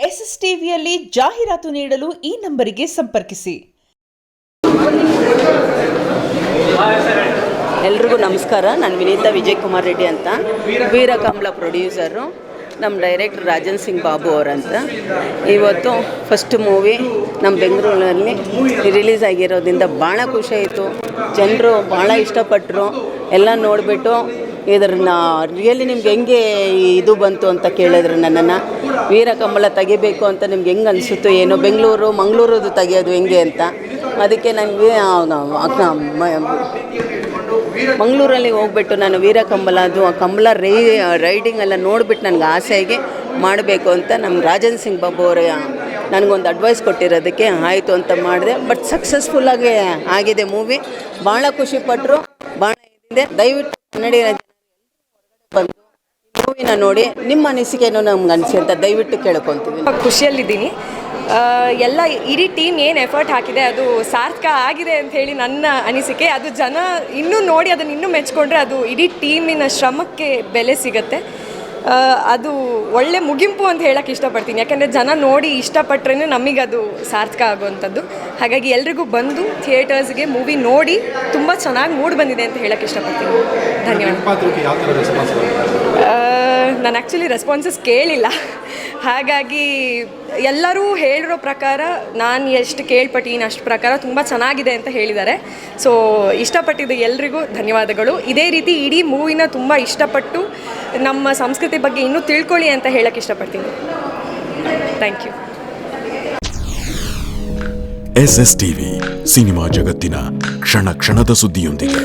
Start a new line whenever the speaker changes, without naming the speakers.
SSTVಯಲ್ಲಿ ಜಾಹೀರಾತು ನೀಡಲು ಈ ನಂಬರಿಗೆ ಸಂಪರ್ಕಿಸಿ.
ಎಲ್ರಿಗೂ ನಮಸ್ಕಾರ. ನಾನು ವಿನೀತಾ ವಿಜಯ್ ಕುಮಾರ್ ರೆಡ್ಡಿ ಅಂತ, ವೀರಕಮಲ ಪ್ರೊಡ್ಯೂಸರು. ನಮ್ಮ ಡೈರೆಕ್ಟರ್ ರಾಜನ್ ಸಿಂಗ್ ಬಾಬು ಅವರಂತ. ಇವತ್ತು ಫಸ್ಟ್ ಮೂವಿ ನಮ್ಮ ಬೆಂಗಳೂರಿನಲ್ಲಿ ರಿಲೀಸ್ ಆಗಿರೋದ್ರಿಂದ ಭಾಳ ಖುಷಿ ಆಯಿತು. ಜನರು ಭಾಳ ಇಷ್ಟಪಟ್ಟರು. ಎಲ್ಲ ನೋಡಿಬಿಟ್ಟು ಇದನ್ನ ರಿಯಲಿ ನಿಮ್ಗೆ ಹೆಂಗೆ ಇದು ಬಂತು ಅಂತ ಕೇಳಿದ್ರು ನನ್ನನ್ನು. ವೀರಕಮಲ ತೆಗಿಬೇಕು ಅಂತ ನಿಮ್ಗೆ ಹೆಂಗೆ ಅನಿಸುತ್ತೋ ಏನೋ, ಬೆಂಗಳೂರು ಮಂಗಳೂರದು ತೆಗಿಯೋದು ಹೆಂಗೆ ಅಂತ. ಅದಕ್ಕೆ ನನಗೆ ಮಂಗಳೂರಲ್ಲಿ ಹೋಗ್ಬಿಟ್ಟು ನಾನು ವೀರಕಮಲದು ಕಮಲ ರೈಡಿಂಗ್ ಎಲ್ಲ ನೋಡಿಬಿಟ್ಟು ನನಗೆ ಆಸೆಯಾಗಿ ಮಾಡಬೇಕು ಅಂತ ನಮ್ಮ ರಾಜನ್ ಸಿಂಗ್ ಬಾಬು ಅವರ ನನಗೊಂದು ಅಡ್ವೈಸ್ ಕೊಟ್ಟಿರೋದಕ್ಕೆ ಆಯಿತು ಅಂತ ಮಾಡಿದೆ. ಬಟ್ ಸಕ್ಸಸ್ಫುಲ್ಲಾಗಿ ಆಗಿದೆ ಮೂವಿ. ಭಾಳ ಖುಷಿಪಟ್ಟರು, ಭಾಳ ಇದೆ. ದಯವಿಟ್ಟು ಕನ್ನಡಿ ಬಂದು ಮೂವಿನ ನೋಡಿ ನಿಮ್ಮ ಅನಿಸಿಕೆನೂ ನಮ್ಗೆ ಅನಿಸಿ ಅಂತ ದಯವಿಟ್ಟು ಕೇಳ್ಕೊತೀವಿ.
ಖುಷಿಯಲ್ಲಿದ್ದೀನಿ. ಎಲ್ಲ ಇಡೀ ಟೀಮ್ ಏನು ಎಫರ್ಟ್ ಹಾಕಿದೆ ಅದು ಸಾರ್ಥಕ ಆಗಿದೆ ಅಂಥೇಳಿ ನನ್ನ ಅನಿಸಿಕೆ. ಅದು ಜನ ಇನ್ನೂ ನೋಡಿ ಅದನ್ನು ಇನ್ನೂ ಮೆಚ್ಕೊಂಡ್ರೆ ಅದು ಇಡೀ ಟೀಮಿನ ಶ್ರಮಕ್ಕೆ ಬೆಲೆ ಸಿಗುತ್ತೆ. ಅದು ಒಳ್ಳೆ ಮುಗಿಂಪು ಅಂತ ಹೇಳೋಕ್ಕೆ ಇಷ್ಟಪಡ್ತೀನಿ. ಯಾಕಂದರೆ ಜನ ನೋಡಿ ಇಷ್ಟಪಟ್ರೇ ನಮಗದು ಸಾರ್ಥಕ ಆಗುವಂಥದ್ದು. ಹಾಗಾಗಿ ಎಲ್ರಿಗೂ ಬಂದು ಥಿಯೇಟರ್ಸ್ಗೆ ಮೂವಿ ನೋಡಿ ತುಂಬ ಚೆನ್ನಾಗಿ ಮೂಡ್ ಬಂದಿದೆ ಅಂತ ಹೇಳೋಕ್ಕೆ ಇಷ್ಟಪಡ್ತೀನಿ. ಧನ್ಯವಾದ. ನಾನು ಆ್ಯಕ್ಚುಲಿ ರೆಸ್ಪಾನ್ಸಸ್ ಕೇಳಿಲ್ಲ, ಹಾಗಾಗಿ ಎಲ್ಲರೂ ಹೇಳಿರೋ ಪ್ರಕಾರ ನಾನು ಎಷ್ಟು ಕೇಳ್ಪಟ್ಟಿನಿ ಅಷ್ಟು ಪ್ರಕಾರ ತುಂಬ ಚೆನ್ನಾಗಿದೆ ಅಂತ ಹೇಳಿದ್ದಾರೆ. ಸೊ ಇಷ್ಟಪಟ್ಟಿದ್ದು ಎಲ್ರಿಗೂ ಧನ್ಯವಾದಗಳು. ಇದೇ ರೀತಿ ಇಡೀ ಮೂವಿನ ತುಂಬ ಇಷ್ಟಪಟ್ಟು ನಮ್ಮ ಸಂಸ್ಕೃತಿ ಬಗ್ಗೆ ಇನ್ನೂ ತಿಳ್ಕೊಳ್ಳಿ ಅಂತ ಹೇಳಕ್ಕೆ ಇಷ್ಟಪಡ್ತೀನಿ. Thank you.
SSTV ಸಿನಿಮಾ ಜಗತ್ತಿನ ಕ್ಷಣ ಕ್ಷಣದ ಸುದ್ದಿಯೊಂದಿಗೆ.